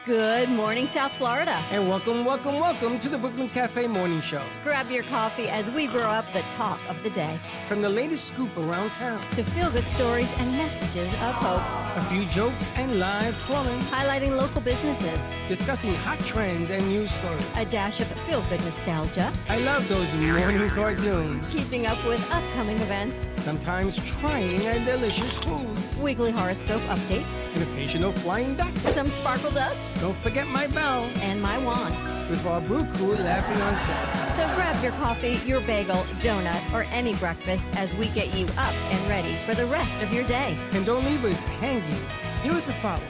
Good morning, South Florida. And welcome to the Brooklyn Cafe Morning Show. Grab your coffee as we brew up the talk of the day. From the latest scoop around town to feel-good stories and messages of hope. A few jokes and live calling. Highlighting local businesses. Discussing hot trends and news stories. A dash of feel-good nostalgia. I love those morning cartoons. Keeping up with upcoming events. Sometimes trying and delicious foods. Weekly horoscope updates. An occasional flying duck. Some sparkle dust. Don't forget my bell. And my wand. With our brew crew laughing on set. So grab your coffee, your bagel, donut, or any breakfast as we get you up and ready for the rest of your day. And don't leave us hanging. Give us a follow.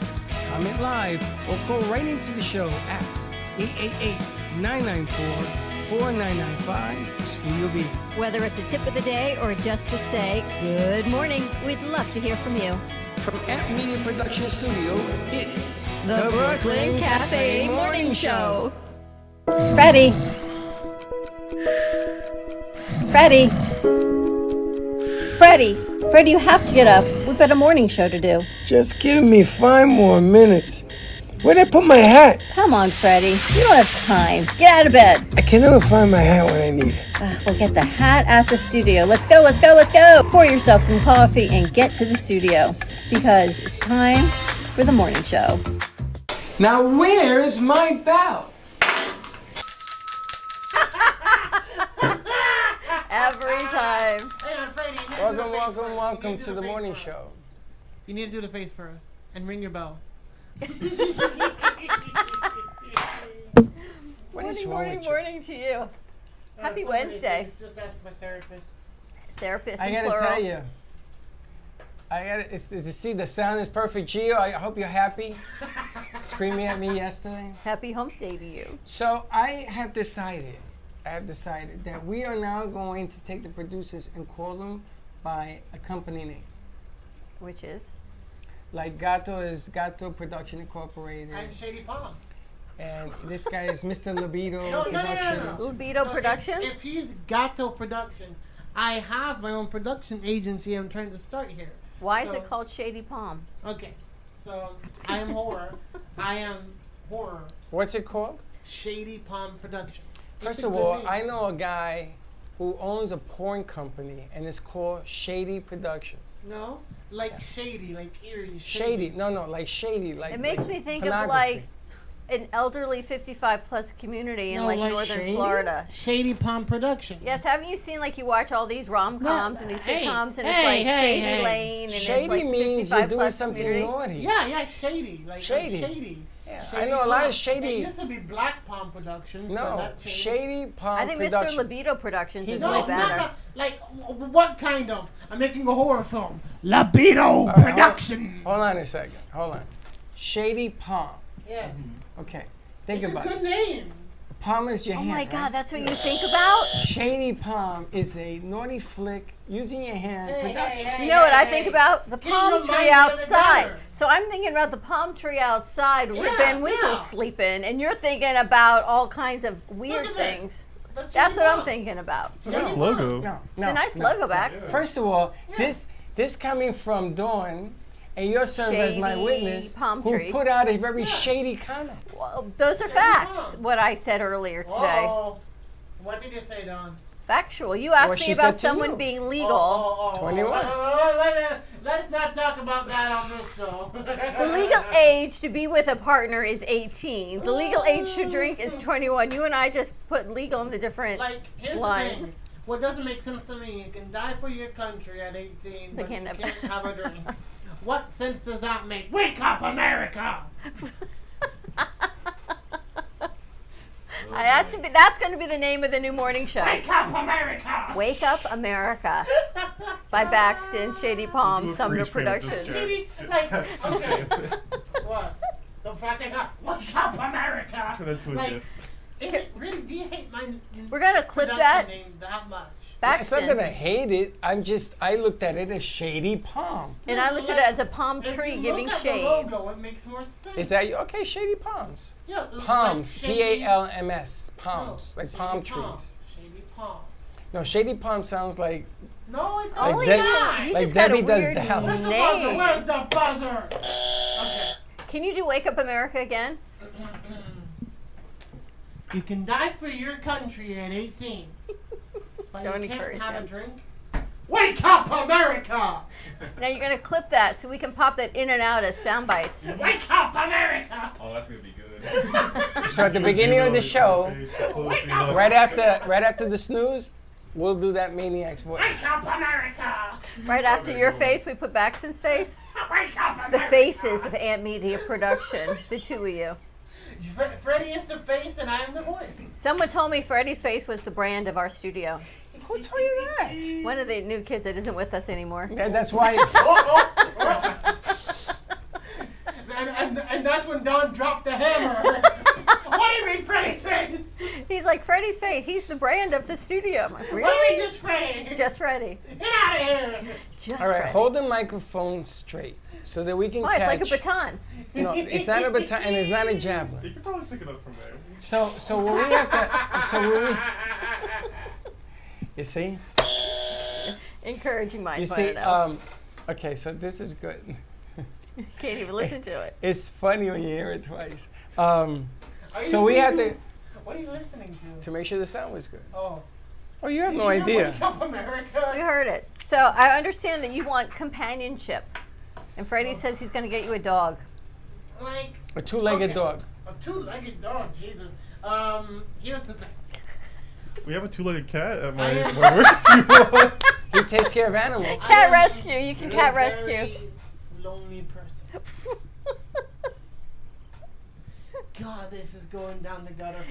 Comment live or call right into the show at 888-994-4995 Studio B. Whether it's a tip of the day or just to say good morning, we'd love to hear from you. From Amp Media Production Studio, it's the Brooklyn Cafe Morning Show. Freddie, you have to get up. We've got a morning show to do. Just give me 5 more minutes. Where'd I put my hat? Come on, Freddie. You don't have time. Get out of bed. I can never find my hat when I need it. We'll get the hat at the studio. Let's go. Pour yourself some coffee and get to the studio because it's time for the morning show. Now, where's my bell? Every time. Welcome to the morning show. You need to do the face for us and ring your bell. What is wrong with you? Morning to you. Happy Wednesday. Just ask my therapist. Therapist I in gotta plural. tell you. See, the sound is perfect. Gio, I hope you're happy. Screaming at me yesterday. Happy hump day to you. So I have decided that we are now going to take the producers and call them by a company name. Which is? Like Gato is Gato Production Incorporated. I'm Shady Palm. And this guy is Mr. Libido No. Productions. Libido Productions? If he's Gato Productions, I have my own production agency I'm trying to start here. Why is it called Shady Palm? Okay, so I am horror. What's it called? Shady Palm Productions. First of all, I know a guy who owns a porn company and it's called Shady Productions. No? Like shady, like eerie. Shady. No, like shady. Like it makes me think of pornography. like an elderly 55 plus community in like northern shady? Florida. Shady Palm Productions. Yes, haven't you seen like you watch all these rom-coms and these sitcoms and it's hey, like hey, Shady hey. Lane and Shady it's like means you're 55 doing plus something community. naughty. Yeah, shady. Like Shady. shady. Yeah, Shady I know a lot of shady. It used to be Black Palm Productions. but No, that changed. Shady Palm I think Productions. Mr. Libido Productions is No, way it's better. not like what kind of? I'm making a horror film. Libido Production. Hold on a second. Hold on. Shady Palm. Yes. Okay. Think It's a about good it. name. Palm is your Oh hand. my right? God, that's what you think about? Shady Palm is a naughty flick using your hand production. You know what I think about? The Get palm your tree mind together. outside. So I'm thinking about the palm tree outside where Yeah, Van Winkle's yeah. sleeping, and you're thinking about all kinds of weird Look at this. things. That's That's what Shady I'm Palm. thinking about. It's a nice logo. No. It's a nice logo back. First of all, this coming from Dawn, and you're serving as my Shady witness, palm who tree. put out a very shady comment. Well, those are facts, what I said earlier today. Oh, what did you say, Don? Factual. You asked What me she about said to someone you. being legal. 21. Let's not talk about that on this show. The legal age to be with a partner is 18. The legal age to drink is 21. You and I just put legal in the different Like, here's lines. the thing. What doesn't make sense to me, you can die for your country at 18, but can't you have- can't have a drink. What sense does that make? Wake up, America! That's going to be the name of the new morning show. Wake up, America! Wake Up America by Baxton, Shady Palm, Sumner Productions. Shady, like, okay. What? The fact that wake up, America! Turn that to a Like, GIF. is it really? Do you hate my? We're going to clip production that. name that much? It's not that I Baxton. hate it. I looked at it as Shady Palm. And I looked at it as a palm If tree you giving look at shade. The logo, it makes more sense. Is that okay? Shady Palms. Yeah, Palms. like shady- P-A-L-M-S. Palms. No, Like shady palm palm. trees. Shady palm. No, Shady Palm sounds like No, it Only doesn't. Debbie- you like just got Debbie a does weird the house. Where's the buzzer? name. Where's the buzzer? Okay. Can you do Wake Up America again? You can die for your country at 18, but Don't you can't encourage have him. a drink. Wake up, America! Now you're going to clip that so we can pop that in and out as sound bites. Wake up, America! Oh, that's gonna be good. So at the beginning of the show, Wake up, right after the snooze, we'll do that maniac's voice. Wake up, America! Right after your face, we put Baxton's face. Wake up, America! The faces of Ant Media Production, the two of you. Freddie is the face and I am the voice. Someone told me Freddie's face was the brand of our studio. Who told you that? One of the new kids that isn't with us anymore. Yeah, that's why. And that's when Don dropped the hammer. What do you mean, Freddie's face? He's like, Freddie's face, he's the brand of the studio. I'm like, What do you really? mean, just Freddie? Just Freddie. Get out of here. Just All right, Freddie. hold the microphone straight so that we can Why, catch. it's like a baton. No, it's not a baton and it's not a javelin. You can probably pick it up from there. So when we have to, you see, Encouraging mind. you see, okay, so this is good. Can't even listen to it. It's funny when you hear it twice. Are you So we have listening to What are you listening to? make sure the sound was good. Oh. Oh, you have no You idea. Wake up, America. We heard it. So I understand that you want companionship. And Freddie says he's going to get you a dog. Like A two-legged Okay. dog. a two-legged dog, Jesus. Here's the thing. We have a two-legged cat at my I am- work. He takes care of animals. Cat am rescue. You can cat a rescue. very lonely person. God, this is going down the gutter.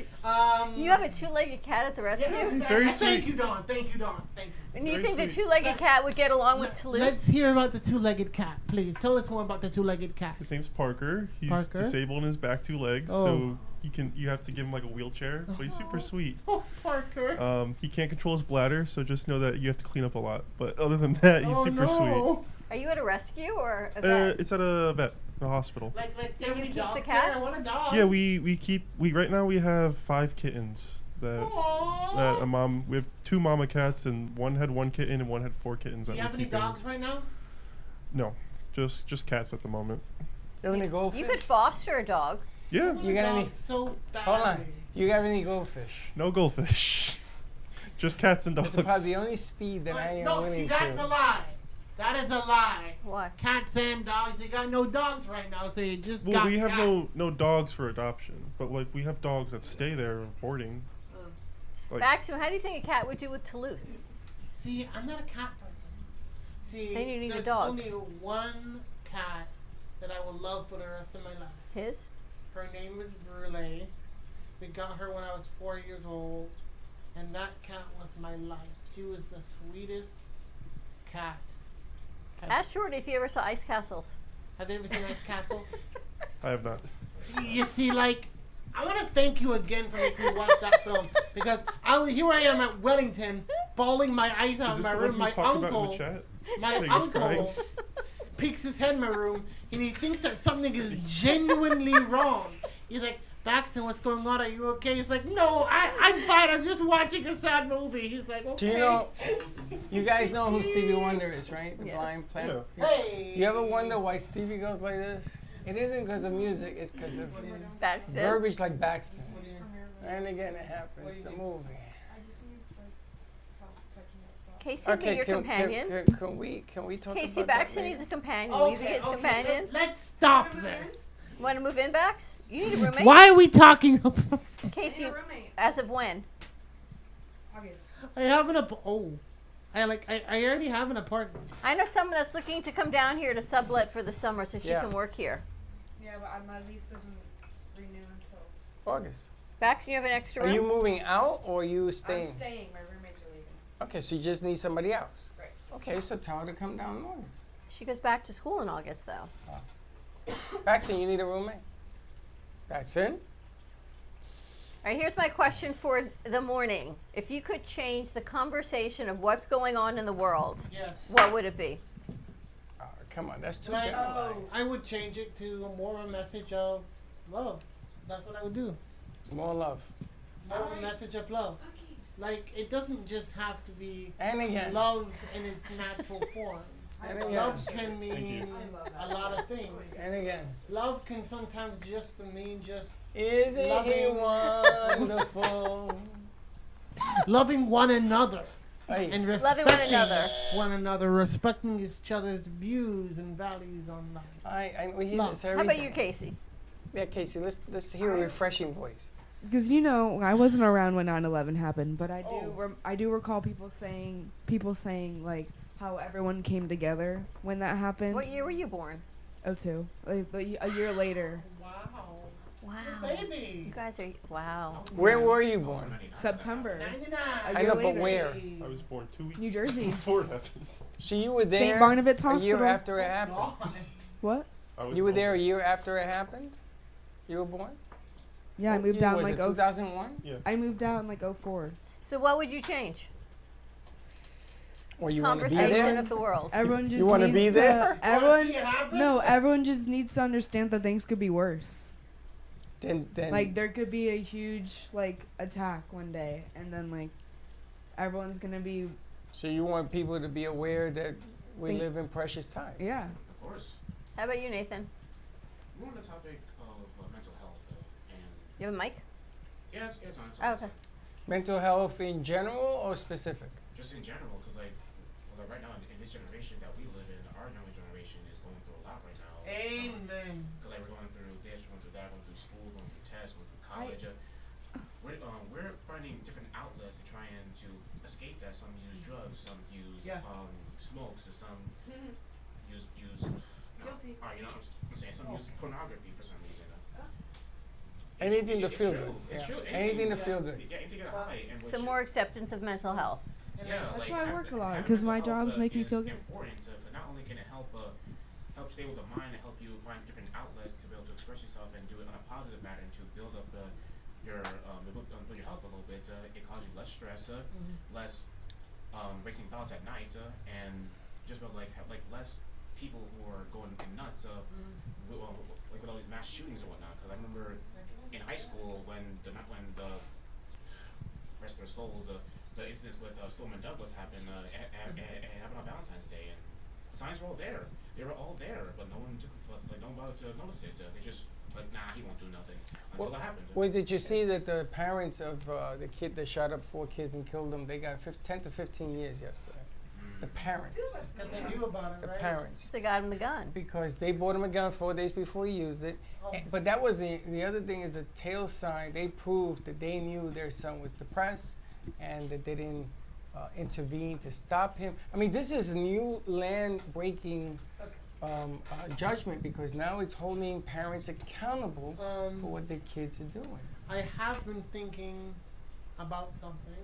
You have a two-legged cat at the rescue? Yeah, He's very Thank sweet. you, Don. Thank you, Don. Thank you. And you very think the sweet. two-legged cat would get along with Let's Toulouse? hear about the two-legged cat, please. Tell us more about the two-legged cat. His name's Parker. He's Parker? disabled in his back two legs, Oh. so you have to give him like a wheelchair. But he's super sweet. Oh, Parker. He can't control his bladder, so just know that you have to clean up a lot. But other than that, he's oh, super no. Are you at a rescue or a sweet. vet? It's at a vet, a hospital. Like, Do so you many keep the dogs cats? there. I want a dog. Yeah, we right now we have 5 kittens that Aww. a mom. We have 2 mama cats, and one had 1 kitten and one had 4 kittens. Do that you we're have any keeping. dogs right now? No, just cats at the moment. You have any goldfish? You could foster a dog. Yeah, You got any? So bad. Hold on. You got any goldfish? no goldfish. Just cats and dogs. That's probably the only speed that I am No, see, willing that's a to. lie. That is a lie. What? Cats and dogs. You got no dogs right now, so you just Well, got we have cats. no dogs for adoption, but like we have dogs that stay there boarding. Like, Maxim, how do you think a cat would do with Toulouse? See, I'm not a cat person. See, Then you need a there's dog. only one cat that I will love for the rest of my life. His? Her name is Brule. We got her when I was 4 years old, and that cat was my life. She was the sweetest cat. Ask Jordan if you ever saw Ice Castles. Have you ever seen Ice Castle? I have not. You see, like, I want to thank you again for making me watch that film, because here I am at Wellington, bawling my eyes out Is in this my the one room. he My was talking about in uncle, the chat? my Like, he's crying. uncle peeks his head in my room, and he thinks that something is genuinely wrong. He's like, Baxton, what's going on? Are you okay? He's like, no, I'm fine. I'm just watching a sad movie. He's like, okay. Do you know? You guys know who Stevie Wonder is, right? The Yes. blind player. Yeah. Hey. You ever wonder why Stevie goes like this? It isn't because of music. It's because of Baxton. verbiage like Baxton. And again, it happens. The movie. Casey would be your companion. Can we talk Casey about Baxton that needs a later? companion. Will you be his companion? Let's stop this. Want to move in, Bax? You need a roommate? Why are we talking about? Casey, roommate. as of when? August. I have an I already have an apartment. I know someone that's looking to come down here to sublet for the summer so she Yeah. can work here. Yeah, but my lease doesn't renew until August. Bax, you have an extra Are room? you moving out or are you staying? I'm staying. My roommates are leaving. Okay, so you just need somebody else. Right. Okay, so tell her to come down in August. She goes back to school in August, though. Baxton, you need a roommate? Baxton? All right, here's my question for the morning. If you could change the conversation of what's going on in the world, Yes. what would it be? Oh, come on, that's too Like, general. I would change it to more of a message of love. That's what I would do. More love. More of a message of love. Like, it doesn't just have to be And again. love in its natural form. And again. Love can mean a lot of things. And again. Love can sometimes just mean just Isn't he loving- wonderful? loving one another Hey, and Loving respecting one another. one another, respecting each other's views and values on life. we hear Love. this How every about you, Casey? Yeah, Casey, let's hear a refreshing voice. Because I wasn't around when 9/11 happened, but I do Oh. I do recall people saying like how everyone came together when that happened. What year were you born? 02, like a year later, Wow. Wow. Baby. You guys are, wow. Where were you born? September. 99. A I year know, but later. where? I was born 2 weeks New Jersey. before it happened. So you were there St. Barnabas a Hospital. year after it happened? What? I was You were born- there a year after it happened? You were born? Yeah, I What moved year out in was like it, 2001? Yeah. I moved out in like 04. So what would you change? Or you want to be Conversation there? of the world. Everyone just You wanna needs be to- there? Everyone just needs to understand that things could be worse. Then Like there could be a huge like attack one day, and then like everyone's gonna be so you want people to be aware that we Think- live in precious times. yeah. Of course. How about you, Nathan? We're on the topic of mental health, and You have a mic? yeah, it's on. Oh, okay. Mental health in general or specific? Just in general, because like right now in this generation that we live in, our younger generation is going through a lot right now. Amen. Because like we're going through this, going through that, going through school, going through tests, going through college. We're finding different outlets to try and to escape that. Some use drugs, some use Yeah. smokes, and some use. Guilty. I'm saying some use pornography for some reason. Anything to It's feel true. good. It's Yeah. true. Anything to feel good. Yeah, anything to get a high. And Some more acceptance of mental health. Yeah, That's like, why I having- work a lot, having 'cause my mental health, jobs make me is feel good. Important, but not only can it help stable the mind and help you find different outlets to be able to express yourself and do it on a positive manner and to build up your build your health a little bit. It causes you less stress, less racing thoughts at night, and just about like have like less people who are going nuts with all these mass shootings and whatnot. Because I remember in high school when the rest of their souls, the incidents with Stoneman Douglas happened happened on Valentine's Day, and the signs were all there. They were all there, but no one bothered to notice it. They just like, nah, he won't do nothing until it happened. Well, did you see that the parents of the kid that shot up 4 kids and killed them, they got 10 to 15 years yesterday? The parents. Because they knew about it, The right? parents. They got him the gun. Because they bought him a gun 4 days before he used it. Oh. But that was the other thing is a tail sign. They proved that they knew their son was depressed and that they didn't intervene to stop him. I mean, this is a new land-breaking judgment because now it's holding parents accountable for what their kids are doing. I have been thinking about something.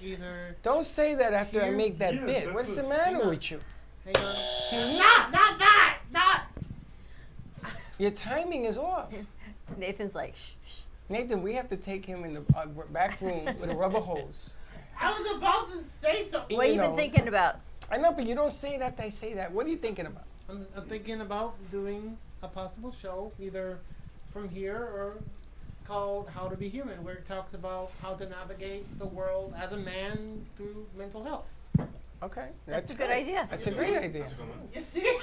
Either Don't say that after I Here- make that Yeah, bit. that's What's a- the matter hang on. with you? hang on. Not that! Not Your timing is off. Nathan's like, shh, shh. Nathan, we have to take him in the back room with a rubber hose. I was about to say something. What have you know. been thinking about? I know, but you don't say it after I say that. What are you thinking about? I'm thinking about doing a possible show, either from here or called How to Be Human, where it talks about how to navigate the world as a man through mental health. Okay, That's a good great. idea. That's a great idea. That's a good one. You see?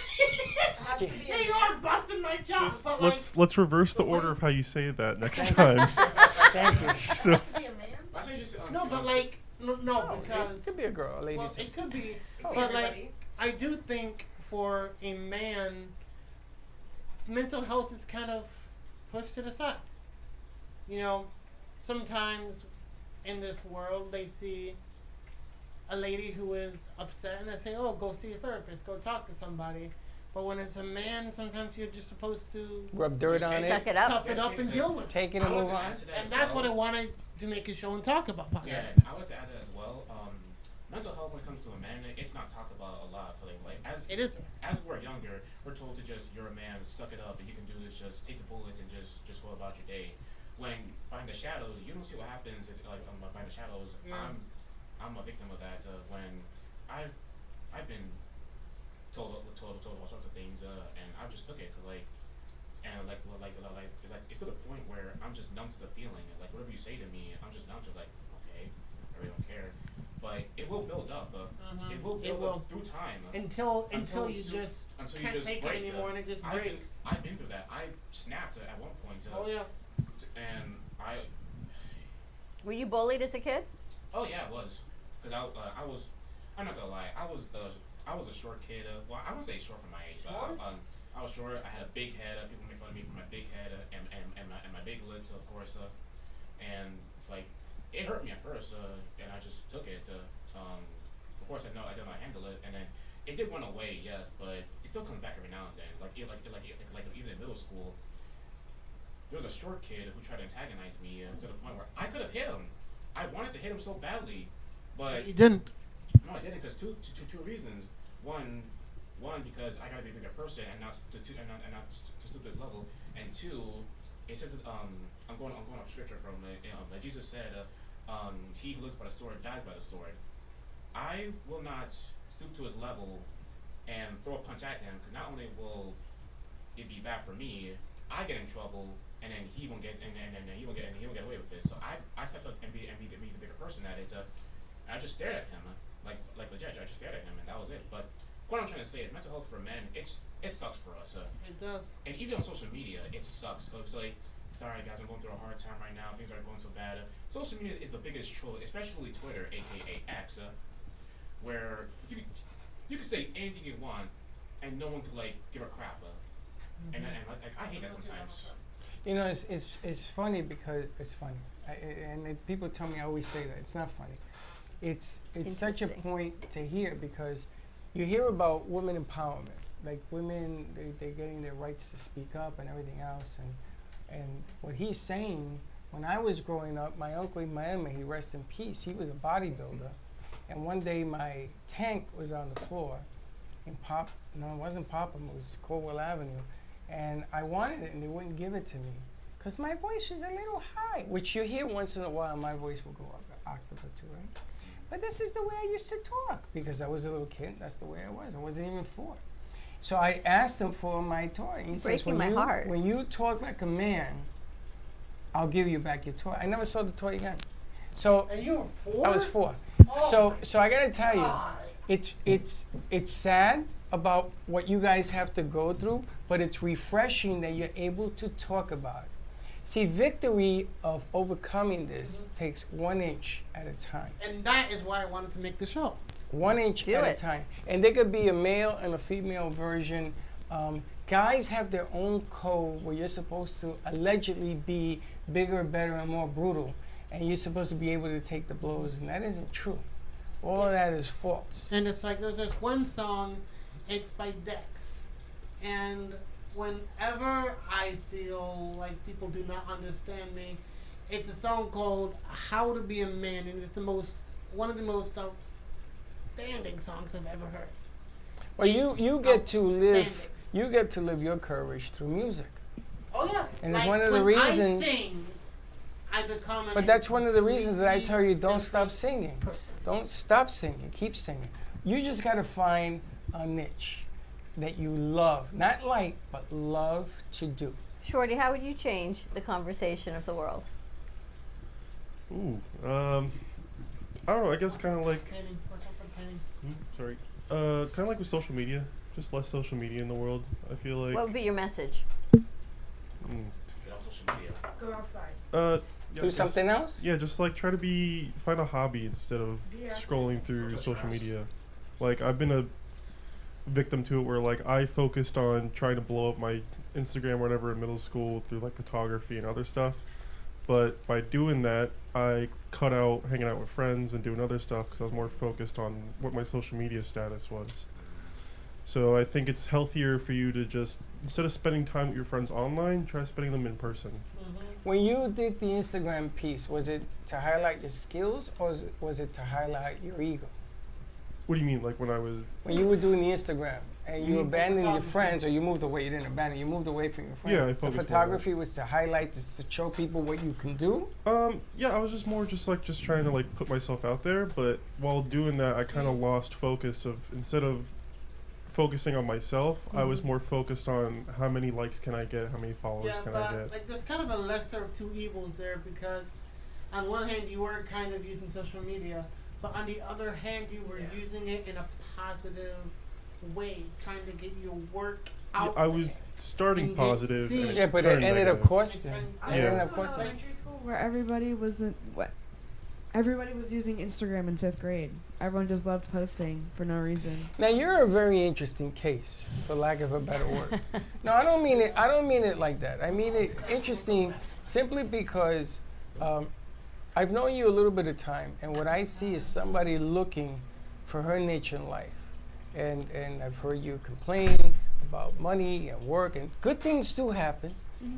Sca- Here you are busting my chops. Just But like, let's reverse the order of how you say that next time. Thank you. So I say just, no, but like, no, because It could be a girl, a lady well, too. it could be, Oh. but like, I do think for a man, mental health is kind of pushed to the side. You know, sometimes in this world they see a lady who is upset and they say, "Oh, go see a therapist, go talk to somebody." But when it's a man, sometimes you're just supposed to Rub dirt Just on take- Suck it, it up. tough it up and deal with it. take it I and would move to on. add to that And as that's what I well. wanted to make a show and talk about. Yeah, Possibly. and I would to add that as well. Mental health when it comes to a man, it's not talked about a lot. Like It is. as we're younger, we're told to just you're a man, suck it up, and you can do this. Just take the bullets and just go about your day. When behind the shadows, you don't see what happens. Behind the shadows, Yeah. I'm a victim of that. When I've been told all sorts of things, and I just took it it's to the point where I'm just numb to the feeling. Like whatever you say to me, I'm just numb to like, okay, I really don't care. But but it will build up. It will It build will. up through time. Until you until just you can't just take break, it anymore and it just I've breaks. been through that. I snapped at one point. Oh yeah. And Were you bullied as a kid? oh yeah, it was. Cause I was, I'm not gonna lie, I was a short kid. Well, I wouldn't say short for my age, but Short? I was short. I had a big head. People made fun of me for my big head and my big lips, of course. And like it hurt me at first, and I just took it. Of course, I did not handle it, and then it did run away, yes, but it still comes back every now and then. Like even in middle school, there was a short kid who tried to antagonize me to the point where I could have hit him. I wanted to hit him so badly, but You didn't. no, I didn't, because two reasons. One, because I gotta be a bigger person and not to stoop to this level, and two, it says I'm going off scripture from Jesus said, "He who lives by the sword dies by the sword." I will not stoop to his level and throw a punch at him, because not only will it be bad for me, I get in trouble, and then he won't get he won't get away with it. So I stepped up and be the bigger person at it. I just stared at him like the judge. I just stared at him, and that was it. But what I'm trying to say is, mental health for men, it sucks for us. It does. And even on social media, it sucks. So it's like, sorry guys, I'm going through a hard time right now. Things are going so bad. Social media is the biggest troll, especially Twitter, aka X, where you can say anything you want, and no one could like give a crap. And I hate that sometimes. You know, it's funny because it's funny, people tell me I always say that it's not funny. It's such a Interesting. point to hear, because you hear about women empowerment, like women they're getting their rights to speak up and everything else, and what he's saying. When I was growing up, my uncle in Miami, he rest in peace, he was a bodybuilder, and one day my tank was on the floor in it wasn't Popham, it was Colwell Avenue. And I wanted it, and they wouldn't give it to me because my voice was a little high, which you hear once in a while. My voice will go up an octave or two, right? But this is the way I used to talk because I was a little kid. That's the way I was. I wasn't even 4. So I asked him for my toy. He says, Breaking my heart. when you talk like a man, I'll give you back your toy. I never saw the toy again. So And you were 4? I was 4. Oh So I gotta tell you, God. it's sad about what you guys have to go through, but it's refreshing that you're able to talk about it. See, victory of overcoming this takes 1 inch at a time. And that is why I wanted to make the show. 1 inch Do at a it. time. And there could be a male and a female version. Guys have their own code where you're supposed to allegedly be bigger, better, and more brutal. And you're supposed to be able to take the blows, and that isn't true. All of that is false. And it's like there's this one song, it's by Dex. And whenever I feel like people do not understand me, it's a song called How to Be a Man, and it's one of the most outstanding songs I've ever heard. Well, you get to live outstanding. your courage through music. Oh yeah. And it's like one of the when reasons- I sing, I become an But that's one of the reasons that I tell you don't different stop singing. person. Don't stop singing. Keep singing. You just got to find a niche that you love, not like, but love to do. Shorty, how would you change the conversation of the world? Ooh, I don't know. I guess kind of like, Penny, what's up with Penny? sorry, kind of like with social media. Just less social media in the world. I feel like. What would be your message? Get on social media. Go outside. Yeah, Do just- something else? Yeah, just like try to find a hobby instead of Yeah. scrolling through Just social grass. media. Like I've been a victim to it where like I focused on trying to blow up my Instagram or whatever in middle school through like photography and other stuff. But by doing that, I cut out hanging out with friends and doing other stuff because I was more focused on what my social media status was. So I think it's healthier for you to just, instead of spending time with your friends online, try spending them in person. When you did the Instagram piece, was it to highlight your skills or was it to highlight your ego? What do you mean, like when I was? When you were doing the Instagram and you Mhm. abandoned your Photography. friends, or you moved away, you didn't abandon, you moved away from your friends. Yeah, I The focused more on photography was to highlight, to show people what you can do. Yeah, I was just more just trying to like put myself out there, but while doing that, I kind of lost focus of, instead of focusing on myself, I was more focused on how many likes can I get, how many followers Yeah, can I but get. like there's kind of a lesser of two evils there, because on one hand you were kind of using social media, but on the other hand, you were using it in a positive way, trying to get your work out. I was starting And get positive. seen. And Yeah, but it turned ended up negative. costing. I It Yeah. ended went up to an costing. elementary school where everybody was everybody was using Instagram in 5th grade. Everyone just loved posting for no reason. Now you're a very interesting case, for lack of a better word. No, I don't mean it. I don't mean it like that. I mean it interesting simply because I've known you a little bit of time, and what I see is somebody looking for her niche in life. And I've heard you complain about money and work, and good things do happen.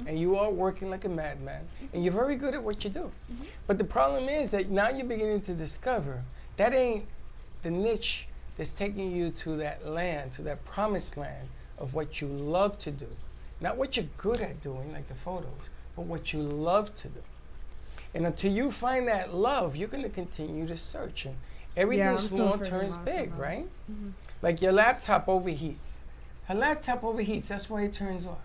And you are working like a madman, and you're very good at what you do. But the problem is that now you're beginning to discover that ain't the niche that's taking you to that land, to that promised land of what you love to do. Not what you're good at doing, like the photos, but what you love to do. And until you find that love, you're going to continue to search. And everything I'm still small figuring turns out big, somehow. right? Like your laptop overheats. Her laptop overheats, that's why it turns off.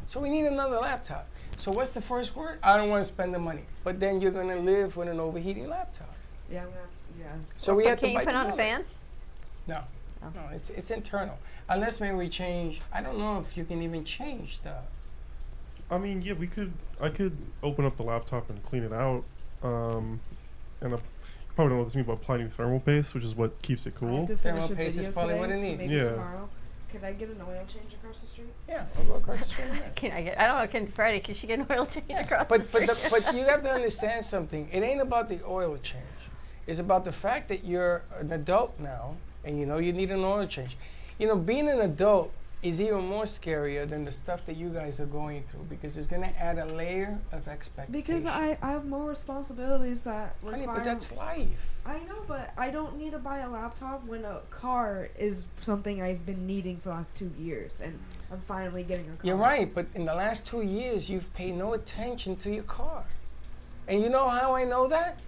So we need another laptop. So what's the first word? I don't want to spend the money. But then you're going to live with an overheating laptop. Yeah, So we But have to can you bite put the on a bullet. fan? No, Oh. no, it's internal. Unless maybe we change, I don't know if you can even change the, I mean, yeah, I could open up the laptop and clean it out. And you probably don't know what this means, but applying thermal paste, which is what keeps it I cool. have to finish Thermal a paste is video probably what today, it so needs. maybe Yeah. tomorrow. Could I get an oil change across the street? yeah, we'll go across the street in a minute. Can I get? I don't know. Can Friday? Can she get an oil change Yes, across but, the but, street? but you have to understand something. It ain't about the oil change. It's about the fact that you're an adult now, and you know you need an oil change. You know, being an adult is even more scarier than the stuff that you guys are going through, because it's going to add a layer of expectation. Because I have more responsibilities that require. Honey, but that's life. I know, but I don't need to buy a laptop when a car is something I've been needing for the last 2 years, and I'm finally getting a car. You're right, but in the last 2 years, you've paid no attention to your car. And you know how I know that?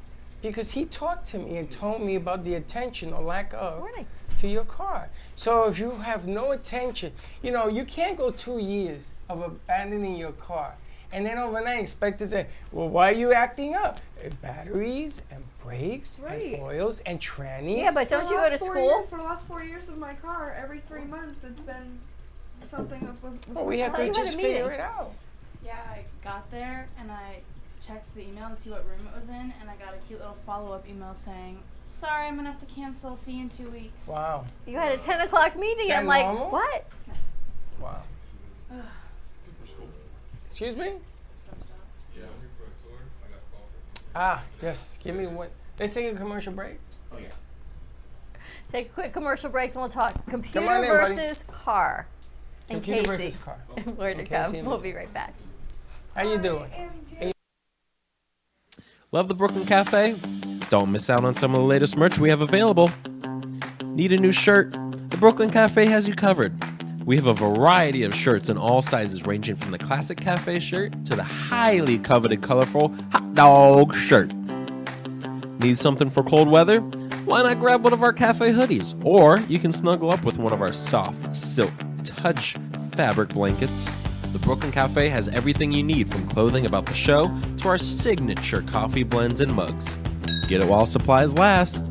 Because he talked to me and told me about the attention or lack of Where'd I- to your car. So if you have no attention, you know, you can't go 2 years of abandoning your car and then overnight expect to say, well, why are you acting up? Batteries and brakes Right. and oils and trannies. Yeah, but For don't the you go last to 4 school? years, for the last 4 years of my car, every 3 months it's been something with Well, we have thought to you had a just figure meeting. it out. Yeah, I got there and I checked the email to see what room it was in, and I got a cute little follow-up email saying, "Sorry, I'm gonna have to cancel. See you in 2 weeks." Wow. You had a 10 o'clock meeting. Is that I'm like, normal? what? Wow. Excuse me? Ah, yes. Give me one. Let's take a commercial break. Oh yeah. Take a quick commercial break and we'll talk computer on in, buddy. versus car. And Computer Casey. versus car. Where to And come. Casey in We'll between. be right back. How you doing? Love the Brooklyn Cafe? Don't miss out on some of the latest merch we have available. Need a new shirt? The Brooklyn Cafe has you covered. We have a variety of shirts in all sizes, ranging from the classic cafe shirt to the highly coveted colorful hot dog shirt. Need something for cold weather? Why not grab one of our cafe hoodies? Or you can snuggle up with one of our soft silk touch fabric blankets. The Brooklyn Cafe has everything you need, from clothing about the show to our signature coffee blends and mugs. Get it while supplies last.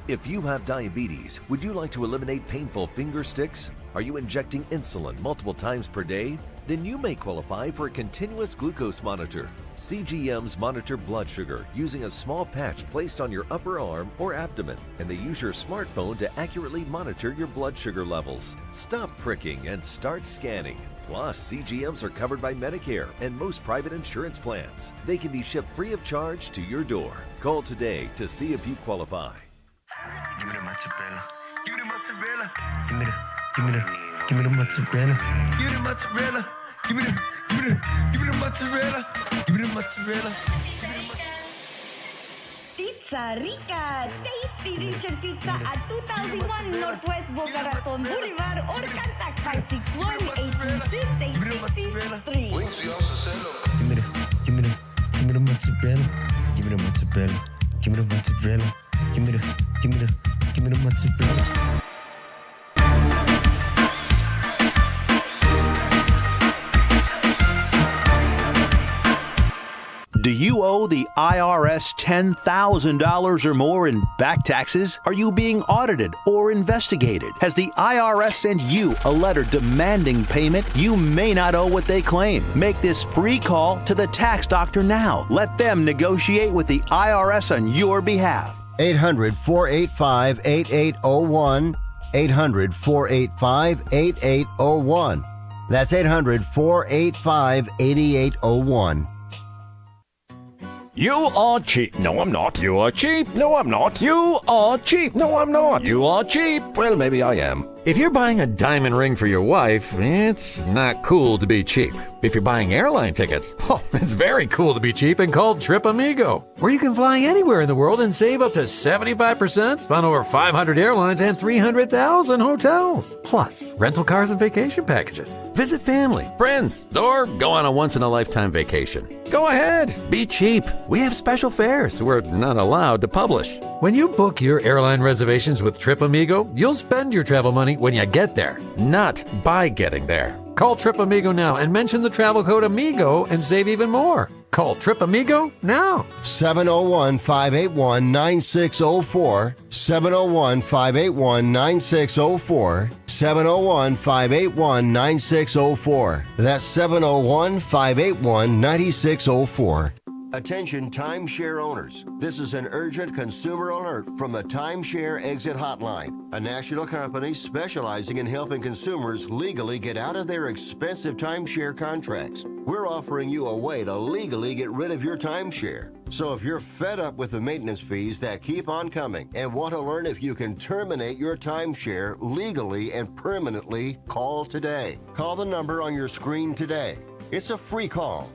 If you have diabetes, would you like to eliminate painful finger sticks? Are you injecting insulin multiple times per day? Then you may qualify for a continuous glucose monitor. CGMs monitor blood sugar using a small patch placed on your upper arm or abdomen, and they use your smartphone to accurately monitor your blood sugar levels. Stop pricking and start scanning. Plus, CGMs are covered by Medicare and most private insurance plans. They can be shipped free of charge to your door. Call today to see if you qualify. Give me the mozzarella. Give me the mozzarella. Give me the mozzarella. Give me the mozzarella. Give me the mozzarella. Give me the mozzarella. Pizza Rica, tasty Richard Pizza at 2001 Northwest Boca Raton Boulevard or contact 561-826-8663. Give me the mozzarella. Give me the mozzarella. Give me the mozzarella. Give me the mozzarella. you owe the IRS $10,000 or more in back taxes? Are you being audited or investigated? Has the IRS sent you a letter demanding payment? You may not owe what they claim. Make this free call to the tax doctor now. Let them negotiate with the IRS on your behalf. 800-485-8801. 800-485-8801. That's 800-485-8801. You are cheap. No, I'm not. You are cheap. No, I'm not. You are cheap. No, I'm not. You are cheap. Well, maybe I am. If you're buying a diamond ring for your wife, it's not cool to be cheap. If you're buying airline tickets, it's very cool to be cheap and called Trip Amigo, where you can fly anywhere in the world and save up to 75% on over 500 airlines and 300,000 hotels. Plus, rental cars and vacation packages. Visit family, friends, or go on a once-in-a-lifetime vacation. Go ahead, be cheap. We have special fares we're not allowed to publish. When you book your airline reservations with Trip Amigo, you'll spend your travel money when you get there, not by getting there. Call Trip Amigo now and mention the travel code AMIGO and save even more. Call Trip Amigo now. 701-581-9604. 701-581-9604. 701-581-9604. That's 701-581-9604. Attention timeshare owners. This is an urgent consumer alert from the Timeshare Exit Hotline, a national company specializing in helping consumers legally get out of their expensive timeshare contracts. We're offering you a way to legally get rid of your timeshare. So if you're fed up with the maintenance fees that keep on coming and want to learn if you can terminate your timeshare legally and permanently, call today. Call the number on your screen today. It's a free call.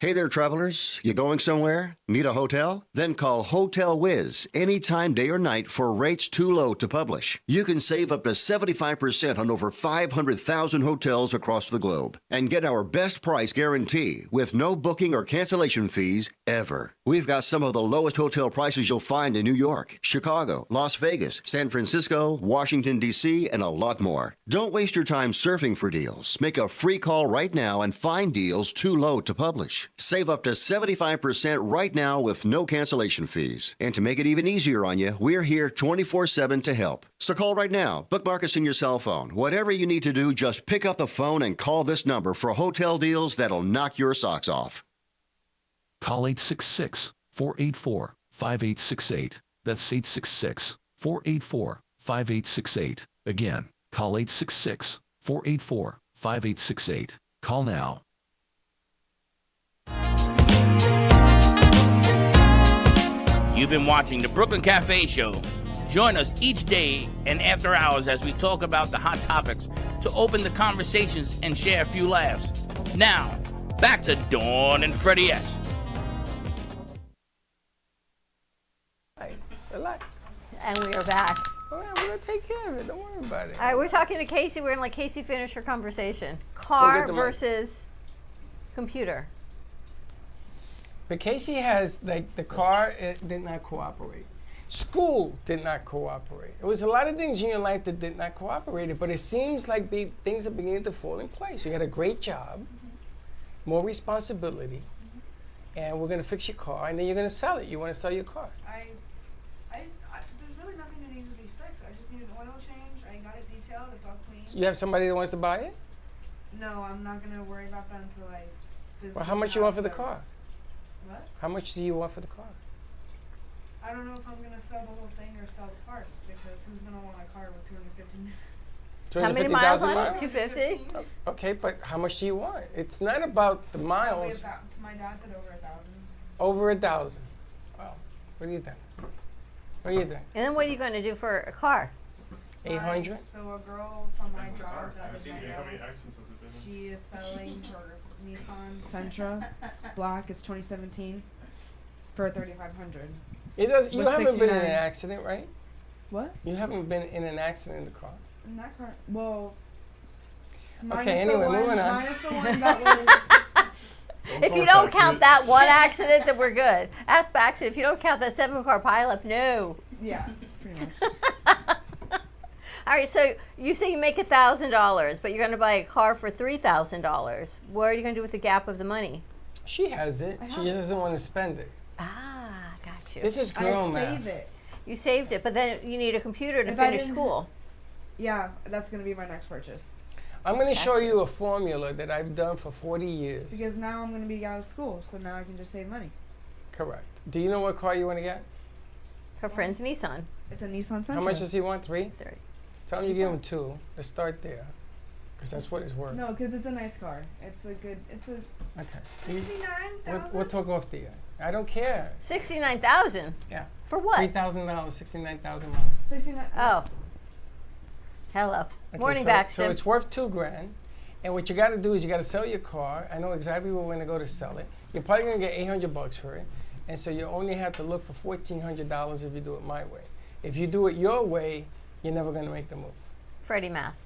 Hey there, travelers. You going somewhere? Need a hotel? Then call Hotel Wiz anytime, day or night, for rates too low to publish. You can save up to 75% on over 500,000 hotels across the globe and get our best price guarantee with no booking or cancellation fees ever. We've got some of the lowest hotel prices you'll find in New York, Chicago, Las Vegas, San Francisco, Washington, D.C., and a lot more. Don't waste your time surfing for deals. Make a free call right now and find deals too low to publish. Save up to 75% right now with no cancellation fees. And to make it even easier on you, we're here 24/7 to help. So call right now. Bookmark us in your cell phone. Whatever you need to do, just pick up the phone and call this number for hotel deals that'll knock your socks off. Call 866-484-5868. That's 866-484-5868. Again, call 866-484-5868. Call now. You've been watching the Brooklyn Cafe Show. Join us each day and after hours as we talk about the hot topics to open the conversations and share a few laughs. Now, back to Dawn and Freddie S. Relax. And we are back. All right, we're going to take care of it. Don't worry about it. All right, we're talking to Casey. We're going to let Casey finish her conversation. Car versus computer. But Casey has, like, the car did not cooperate. School did not cooperate. There was a lot of things in your life that did not cooperate, but it seems like things are beginning to fall in place. You got a great job, more responsibility, and we're going to fix your car, and then you're going to sell it. You want to sell your car. There's really nothing that needs to be fixed. I just need an oil change. I got it detailed. It's all clean. You have somebody that wants to buy it? No, I'm not going to worry about that until I physically. Well, how much you want for the car? What? How much do you want for the car? I don't know if I'm going to sell the whole thing or sell the parts, because who's going to want a car with 250? How many miles on it? 250? Okay, but how much do you want? It's not about the miles. My dad said over 1,000. Over 1,000. Wow. What do you think? What do you think? And then what are you going to do for a car? 800? So a girl from my job that is How many accents has it been in? she is selling her Nissan Sentra black. It's 2017 for 3,500. It does. You With haven't been in 69. an accident, right? What? You haven't been in an accident in the car. In that car? Well. Okay. Anyway, moving on. Minus the one that was. If you don't count that one accident, then we're good. Ask Baxter, if you don't count that 7-car pileup, no. Yeah, pretty much. All right, so you say you make $1,000, but you're going to buy a car for $3,000. What are you going to do with the gap of the money? She has it. She just doesn't want to spend it. Ah, got you. This is girl math. I save it. You saved it, but then you need a computer to If I finish didn't- school. Yeah, that's gonna be my next purchase. I'm going to show you a formula that I've done for 40 years. Because now I'm gonna be out of school, so now I can just save money. Correct. Do you know what car you want to get? Her friend's Nissan. It's a Nissan Sentra. How much does he want? 3? 30. Tell him you give him 2. Let's start there. Because that's what it's worth. No, because it's a nice car. It's a good. It's a. Okay. 69,000. We'll talk off the air. I don't care. 69,000. Yeah. For what? $3,000, 69,000 miles. 69. Oh. Hello. Okay, Morning, so, Baxter. So it's worth $2,000. And what you got to do is you got to sell your car. I know exactly where we're going to go to sell it. You're probably going to get $800 for it. And so you only have to look for $1,400 if you do it my way. If you do it your way, you're never going to make the move. Freddie math.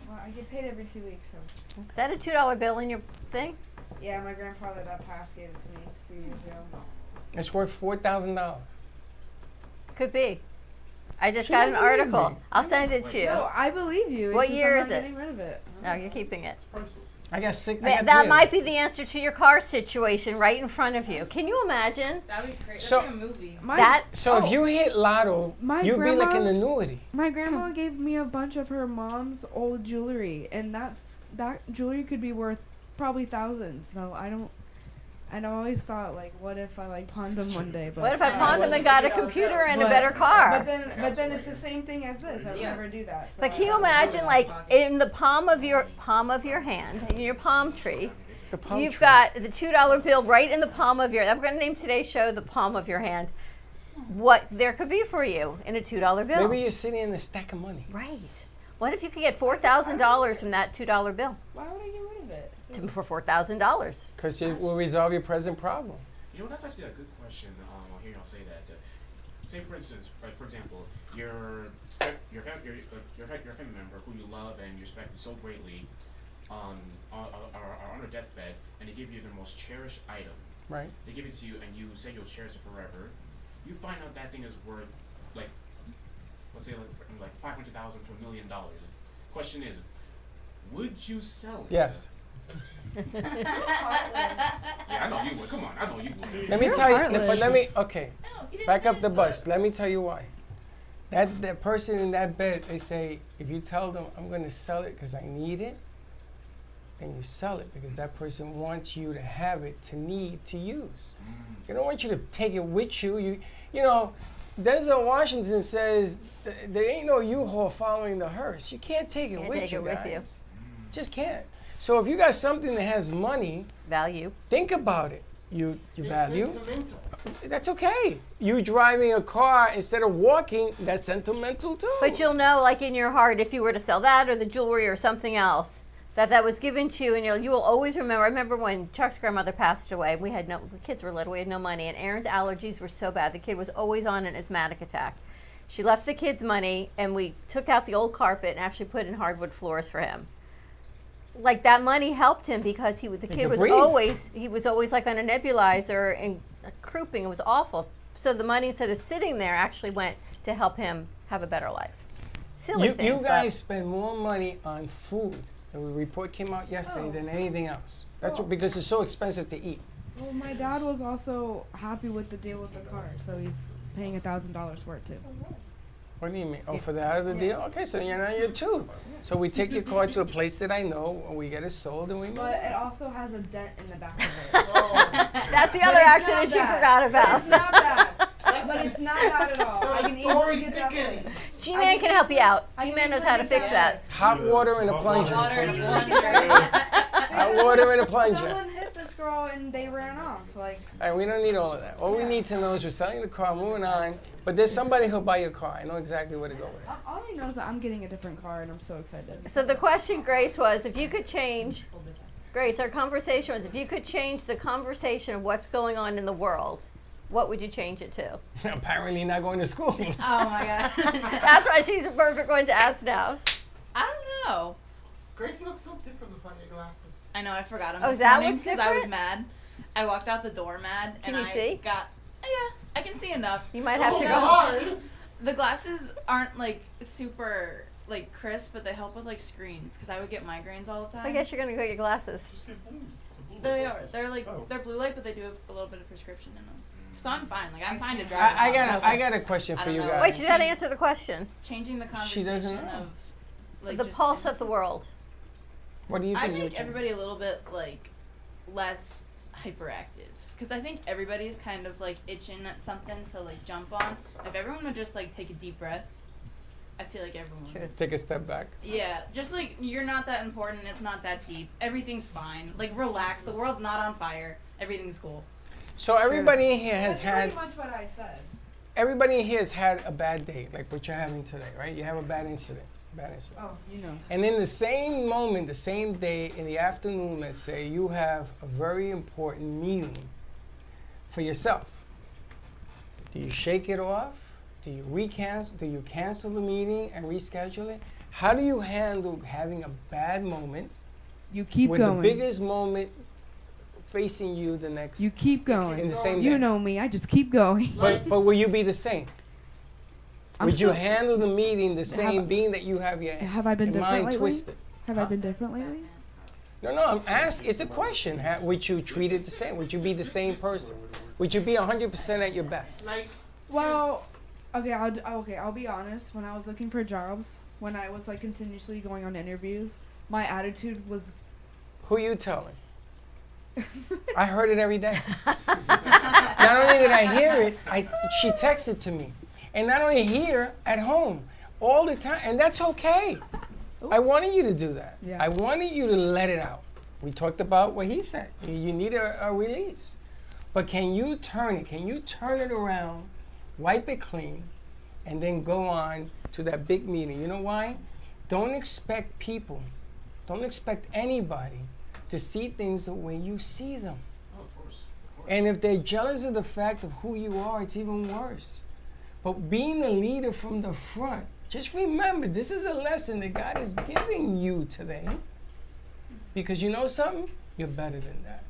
Well, I get paid every 2 weeks, so. Is that a $2 bill in your thing? Yeah, my grandfather that passed gave it to me a few years ago. It's worth $4,000. Could be. I just She got an don't believe article. me. I'll send it to you. No, I believe you. It's What just year I'm is not it? getting rid of it. No, you're keeping it. I got sick. That might be the answer to your car situation right in front of you. Can you imagine? That'd be great. So- That's like a movie. So if you hit lotto, My you'd be like grandma- an annuity. My grandma gave me a bunch of her mom's old jewelry, and that jewelry could be worth probably thousands. So I'd always thought, like, what if I like pawned them one day? But What if I pawned them and got a computer and a better car? But then it's the same thing as this. I would never do that. So But can you imagine, like, in the palm of your hand, in your palm tree, you've got the $2 bill right in the palm of your. I'm going to name today's show "The Palm of Your Hand." What there could be for you in a $2 bill? Maybe you're sitting in a stack of money. Right. What if you could get $4,000 from that $2 bill? Why would I get rid of it? For $4,000. Because it will resolve your present problem. You know, that's actually a good question. I'll hear y'all say that. Say, for instance, like for example, your family member who you love and you respect so greatly, are on their deathbed, and they give you their most cherished item. Right. They give it to you, and you say you'll cherish it forever. You find out that thing is worth, like, let's say, like $500,000 to $1 million. Question is, would you sell it? Yes. Yeah, I know you would. Come on, I know you would. Let me tell you, but let me, okay, back up the bus. Let me tell you why. That person in that bed, they say, if you tell them, I'm going to sell it because I need it, then you sell it because that person wants you to have it, to need, to use. They don't want you to take it with you. You know, Denzel Washington says, there ain't no U-Haul following the hearse. You can't take it with you, guys. Just can't. So if you got something that has money, value, think about it. You value. That's okay. You driving a car instead of walking, that's sentimental too. But you'll know, like in your heart, if you were to sell that or the jewelry or something else, that was given to you, and you will always remember. I remember when Chuck's grandmother passed away. The kids were little. We had no money, and Aaron's allergies were so bad. The kid was always on an asthmatic attack. She left the kids money, and we took out the old carpet and actually put in hardwood floors for him. Like that money helped him because the kid was always like on a nebulizer and crouping. It was awful. So the money, instead of sitting there, actually went to help him have a better life. Silly things. You guys spend more money on food. The report came out yesterday than anything else. That's because it's so expensive to eat. Well, my dad was also happy with the deal with the car, so he's paying $1,000 for it too. What do you mean? Oh, for the out of the deal? Okay, so you're two. So we take your car to a place that I know, and we get it sold, and we move. But it also has a dent in the back of it. That's the other accident she forgot about. It's not bad. But it's not bad at all. I can easily get that place. G-Man can help you out. G-Man knows how to fix that. Hot water and a plunger. Hot water and a plunger. Someone hit this girl and they ran off. Like. All right, we don't need all of that. All we need to know is we're selling the car, moving on. But there's somebody who'll buy your car. I know exactly where to go with it. All I know is that I'm getting a different car and I'm so excited. So the question, Grace, was if you could change, Grace, our conversation was if you could change the conversation of what's going on in the world, what would you change it to? Apparently not going to school. Oh my God. That's why she's a perfect one to ask now. I don't know. Grace, you look so different without your glasses. I know, I forgot them Oh, this is that morning what's because I was different? mad. I walked out the door mad. Can and you I see? Yeah, I can see enough. You might have to go. The glasses aren't like super like crisp, but they help with like screens because I would get migraines all the time. I guess you're gonna go get your glasses. They are. They're blue light, but they do have a little bit of prescription in them. So I'm fine. Like I'm fine to drive. I got a question for you guys. Wait, she's got to answer the question. Changing the conversation She doesn't know. of like The just pulse of the world. What do you I think? make everybody a little bit like less hyperactive because I think everybody's kind of like itching at something to like jump on. If everyone would just like take a deep breath, I feel like everyone would. Take a step back. Yeah, just like you're not that important. It's not that deep. Everything's fine. Like relax. The world's not on fire. Everything's cool. So everybody in here has That's had. pretty much what I said. Everybody in here has had a bad day, like what you're having today, right? You have a bad incident. Oh, you know. And in the same moment, the same day, in the afternoon, let's say, you have a very important meeting for yourself. Do you shake it off? Do you cancel the meeting and reschedule it? How do you handle having a bad moment? You keep with going. the biggest moment facing you the next. You keep going. In the same You day. know me. I just keep going. But will you be the same? Would you still- handle the meeting the same, being that you have your Have I been your different mind lately? twisted? Have I been different lately? No, I'm asking. It's a question. Would you treat it the same? Would you be the same person? Would you be 100% at your best? Well, okay, I'll be honest. When I was looking for jobs, when I was like continuously going on interviews, my attitude was. Who you telling? I heard it every day. Not only did I hear it, she texted to me. And not only here, at home, all the time. And that's okay. I wanted you to do that. Yeah. I wanted you to let it out. We talked about what he said. You need a release. But can you turn it? Can you turn it around, wipe it clean, and then go on to that big meeting? You know why? Don't expect people, don't expect anybody to see things the way you see them. Oh, of course. And if they're jealous of the fact of who you are, it's even worse. But being a leader from the front, just remember, this is a lesson that God is giving you today. Because you know something? You're better than that.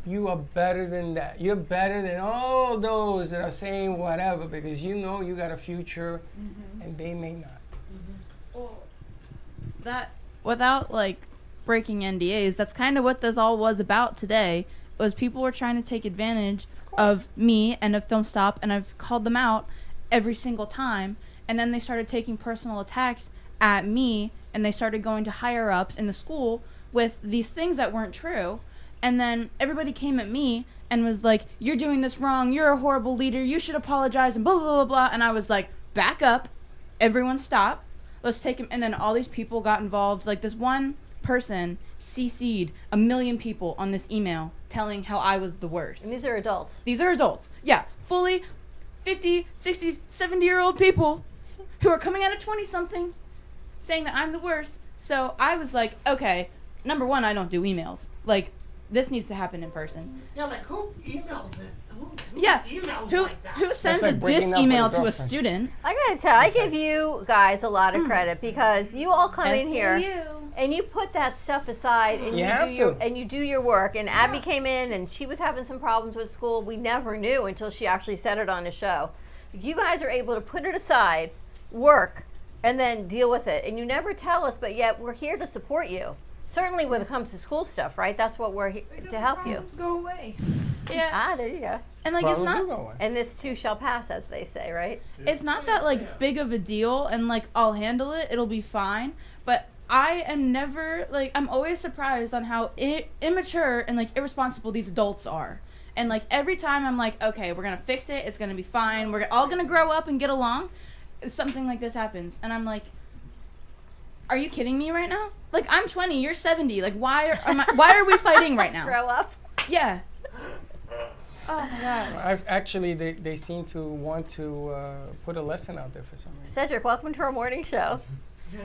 You are better than that. You're better than all those that are saying whatever, because you know you got a future and they may not. Well, that without like breaking NDAs, that's kind of what this all was about today. Was people were trying to take advantage of me and of Film Stop, and I've called them out every single time. And then they started taking personal attacks at me, and they started going to higher ups in the school with these things that weren't true. And then everybody came at me and was like, "You're doing this wrong. You're a horrible leader. You should apologize," and blah, blah, blah, blah. And I was like, back up. Everyone stop. Let's take him. And then all these people got involved. Like this one person CC'd 1 million people on this email telling how I was the worst. And these are adults. These are adults. Yeah, fully 50, 60, 70-year-old people who are coming out of 20-something saying that I'm the worst. So I was like, okay, number one, I don't do emails. Like, this needs to happen in person. Yeah, like who emails it? Who Yeah, emails who like that? who sends like a breaking diss up with email a to a girlfriend. student? I gotta tell, I give you guys a lot of credit because you all come in here and you put that stuff aside and You have to. you do your work. And Abby came in and she was having some problems with school. We never knew until she actually said it on the show. You guys are able to put it aside, work, and then deal with it. And you never tell us, but yet we're here to support you. Certainly when it comes to school stuff, right? That's what we're here to help you. Problems go away. Yeah, There you go. and like it's Problems do not go away. And this too shall pass, as they say, right? it's not that like big of a deal, and like I'll handle it. It'll be fine. But I am never like I'm always surprised on how immature and like irresponsible these adults are. And like every time I'm like, okay, we're gonna fix it. It's gonna be fine. We're all gonna grow up and get along. Something like this happens, and I'm like, are you kidding me right now? Like I'm 20, you're 70. Like why are we fighting right now? Grow up. Yeah. Oh my god. Actually, they seem to want to put a lesson out there for some reason. Cedric, welcome to our morning show. You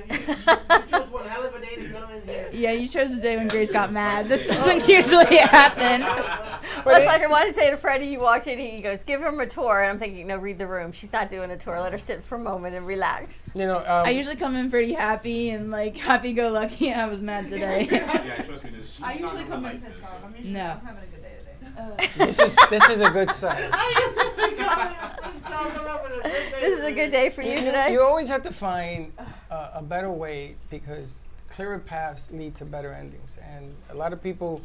chose one hell of a day to come in here. Yeah, you chose the day when Grace got mad. This doesn't usually happen. That's like I wanted to say to Freddie, you walked in, he goes, give him a tour. And I'm thinking, no, read the room. She's not doing a tour. Let her sit for a moment and relax. You know, I usually come in pretty happy and like happy-go-lucky. I was mad today. Yeah, trust me. She's I not usually gonna come like in pissed this. off. I'm usually No. I'm having a good day today. this is a good sign. This is a good day for you today. You always have to find a better way because clearer paths lead to better endings. And a lot of people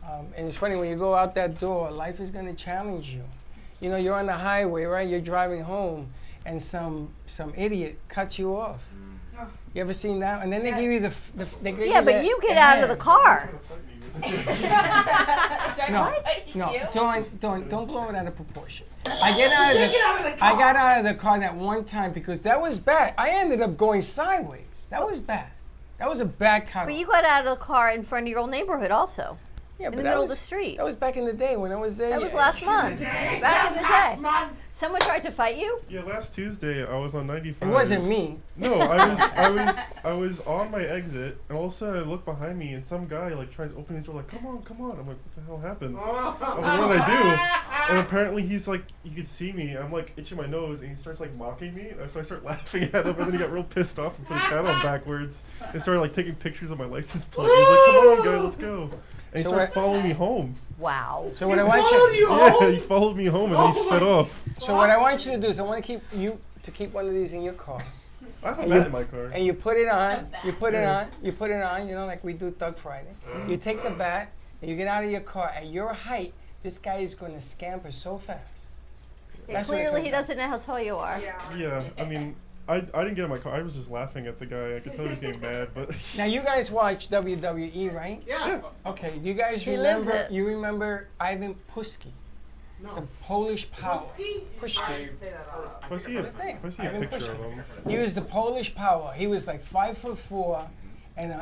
And it's funny, when you go out that door, life is going to challenge you. You know, you're on the highway, right? You're driving home, and some idiot cuts you off. You ever seen that? And then they give you they give Yeah, you but you get out of the car. Don't blow it out of proportion. I got out of the car that one time because that was bad. I ended up going sideways. That was bad. That was a bad car. But you got out of the car in front of your old neighborhood also. Yeah, in but the that middle of was- the street. That was back in the day when I was there. That was last month. Back in the day. Someone tried to fight you? Yeah, last Tuesday I was on 95. It wasn't me. No, I was on my exit, and all of a sudden I look behind me, and some guy like tries to open his door, like, come on. I'm like, what the hell happened? I was like, what did I do? And apparently he's like, he could see me. I'm like itching my nose, and he starts like mocking me. So I start laughing at him, and then he got real pissed off and put his hat on backwards and started like taking pictures of my license plate. He was like, come on, guy, let's go. And he started following me home. Wow. So what I want you Yeah, he followed me home and then he sped off. So what I want you to do is I want to keep one of these in your car. I have a bat in my car. And you put it on. You put it on. You put it on. You know, like we do Thug Friday. You take the bat and you get out of your car. At your height, this guy is going to scamper so fast. Yeah, clearly he doesn't know how tall you are. Yeah, I mean, I didn't get in my car. I was just laughing at the guy. I could tell he was getting mad, but. Now you guys watch WWE, right? Yeah. Okay. Do you guys He lives remember? it. You remember Ivan Putski, the Polish power? Putski. If I see a Ivan picture Putski. of him. He was the Polish power. He was like 5'4", and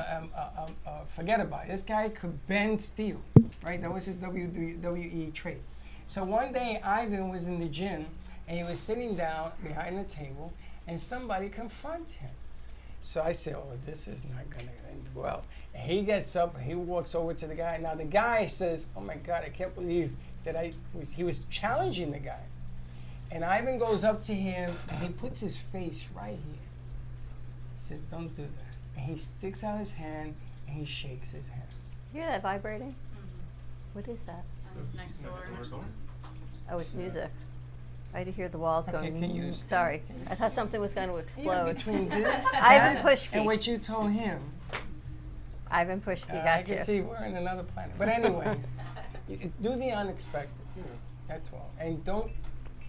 forget about it. This guy could bend steel, right? That was his WWE trait. So one day Ivan was in the gym, and he was sitting down behind the table, and somebody confronted him. So I said, oh, this is not going to end well. And he gets up, and he walks over to the guy. Now the guy says, oh my God, I can't believe that he was challenging the guy. And Ivan goes up to him, and he puts his face right here. He says, don't do that. And he sticks out his hand, and he shakes his hand. You hear that vibrating? What is that? Next door. Oh, it's music. I had to hear the walls Okay, going. can you- Sorry, I thought something was going to Yeah, explode. between this Ivan that, Pushki. and what you told him. Ivan Pushki, got I you. can see we're in another planet. But anyways, do the unexpected. That's all. And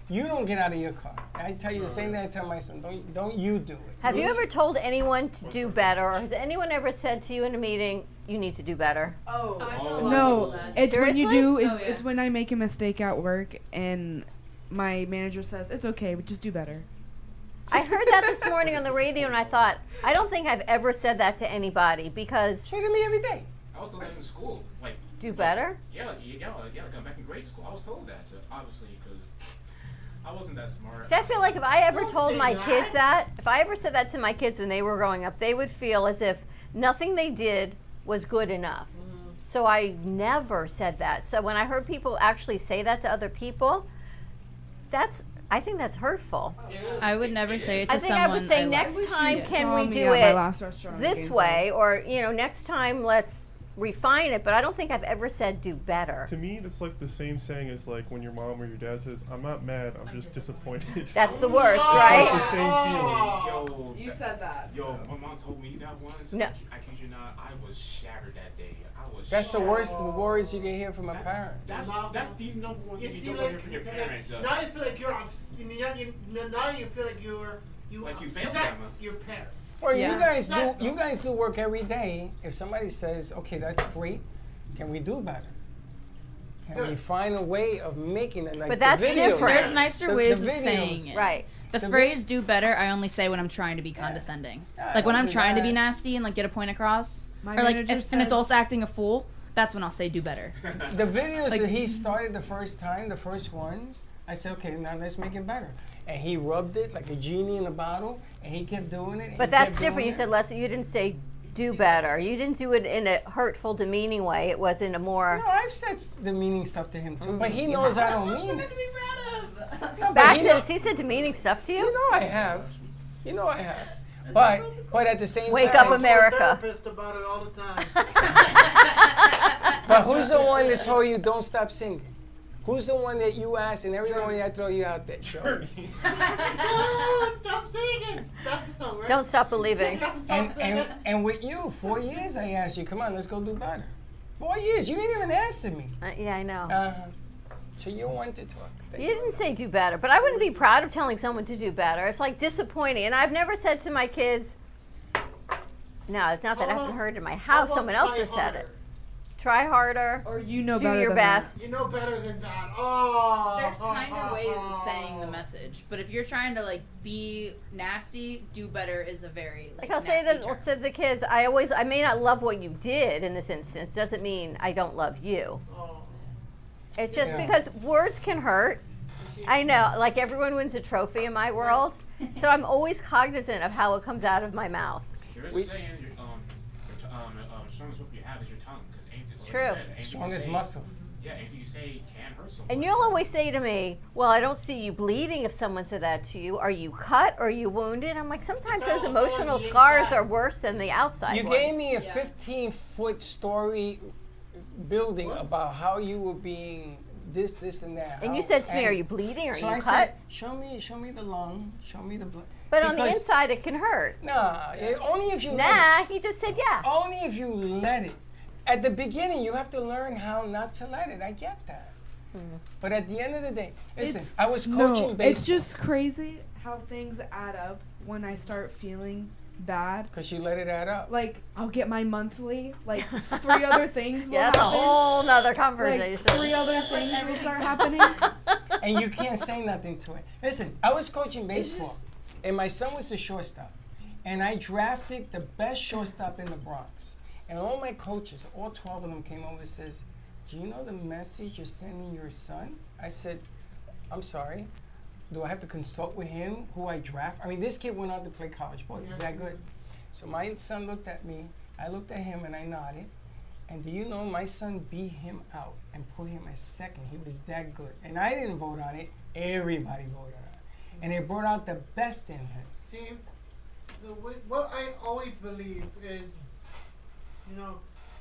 you don't get out of your car. I tell you the same thing I tell my son. Don't you do it. Have you ever told anyone to do better, or has anyone ever said to you in a meeting, you need to do better? No, it's when you Seriously? do. It's when I make a mistake at work and my manager says it's okay, but just do better. I heard that this morning on the radio, and I thought, I don't think I've ever said that to anybody because. Say to me every day. I was told that in school. Like, Do better? Yeah, like back in grade school, I was told that, obviously, because I wasn't that smart. See, I feel like if I ever Don't told say my that. kids that, if I ever said that to my kids when they were growing up, they would feel as if nothing they did was good enough. So I never said that. So when I heard people actually say that to other people, I think that's hurtful. I would never say it to I think someone. I would say I next love. time you can saw we me do at my it last restaurant in this Gainesville. way, or next time let's refine it. But I don't think I've ever said do better. To me, that's like the same saying as like when your mom or your dad says, "I'm not mad, I'm just disappointed." That's the worst, It's right? like the same feeling. Yo, You said that. Yo, my mom told me that once. No. I kid you not, I was shattered that day. I was. That's the shattered. worst words you can hear from a parent. That's the number one You thing see, you don't like, hear from your parents. now you feel like now you feel like you Like you failed upset them. your parents. Well, Yeah. you guys do work every day. If somebody says, okay, that's great, can we do better? Can we find a way of making it like But the that's videos? different. There's nicer The ways of videos. saying it. Right. The The phrase "do better" I only say when I'm trying to be condescending. Like when don't I'm do trying to be that. nasty and like get a point across, My or like manager if an says- adult's acting a fool, that's when I'll say "do better." The videos Like- that he started the first ones, I said, okay, now let's make it better. And he rubbed it like a genie in a bottle, and he kept doing it. and But he that's kept different. doing You it. said less. You didn't say do better. You didn't do it in a hurtful, demeaning way. It was in a more. No, I've said demeaning stuff to him too, but he knows I don't mean it. No, but Back he to know- has he said demeaning stuff to you? You know I have. You know I have. But at the same Wake time. up, America. Therapist about it all the time. But who's the one that told you don't stop singing? Who's the one that you ask and every morning I throw you out there? Sure. No, stop singing. That's the song, right? Don't stop believing. Stop singing. And with you, 4 years I asked you, come on, let's go do better. 4 years. You didn't even answer me. Yeah, I know. So you want to talk. You didn't say do better, but I wouldn't be proud of telling someone to do better. It's like disappointing. And I've never said to my kids, no, it's not that I haven't heard it in my house. Someone else has said it. Try harder. Or you know do better your than best. You know better than that. Oh. There's kind of ways of saying the message, but if you're trying to like be nasty, do better is a very Like I'll say that to the kids, I may not love what you did in this instance. Doesn't mean I don't love you. It's just because words can hurt. I know, like everyone wins a trophy in my world, so I'm always cognizant of how it comes out of my mouth. There is a saying, strongest weapon you have is your tongue. It's true. Strongest muscle. Yeah, anything you say can hurt someone. And you'll always say to me, well, I don't see you bleeding if someone said that to you. Are you cut? Are you wounded? I'm like, sometimes those emotional scars are worse than the outside You ones. gave me a 15-foot story building about how you were being this, and that. And you said to me, are you bleeding? Are so you I cut? Said, show me the lung. Show me the blood. But on the inside, it can hurt. Nah, only if you let it. He just said yeah. Only if you let it. At the beginning, you have to learn how not to let it. I get that. But at the end of the day, listen, I was coaching baseball. It's just crazy how things add up when I start feeling bad. Because you let it add up. Like, I'll get my monthly, like 3 other things will that's happen. a whole nother conversation. Like, 3 other things will start happening. And you can't say nothing to it. Listen, I was coaching baseball, and my son was the shortstop. And I drafted the best shortstop in the Bronx. And all my coaches, all 12 of them came over and says, do you know the message you're sending your son? I said, I'm sorry. Do I have to consult with him who I draft? I mean, this kid went on to play college ball. Is that good? So my son looked at me. I looked at him and I nodded. And do you know my son beat him out and put him as second? He was that good. And I didn't vote on it. Everybody voted on it. And it brought out the best in him. See, what I always believe is,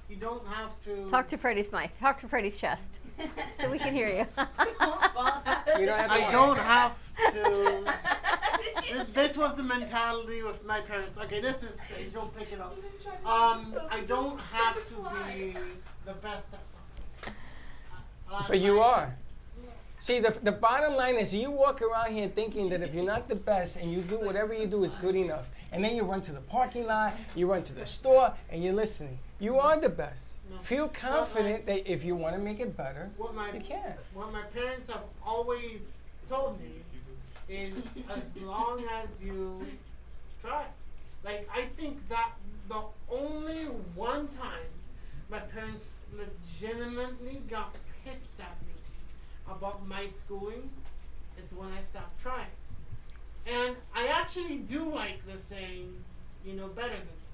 you don't have to... Talk to Freddie's mic. Talk to Freddie's chest. So we can hear you. I don't have to... This was the mentality with my parents. Okay, this is strange. Don't pick it up. I don't have to be the best at something. But you are. See, the bottom line is you walk around here thinking that if you're not the best and you do whatever you do is good enough, and then you run to the parking lot, you run to the store, and you're listening. You are the best. No. Feel confident that if you want to make it better, you can. What my parents have always told me is as long as you try. Like, I think that the only one time my parents legitimately got pissed at me about my schooling is when I stopped trying. And I actually do like the saying, better than this,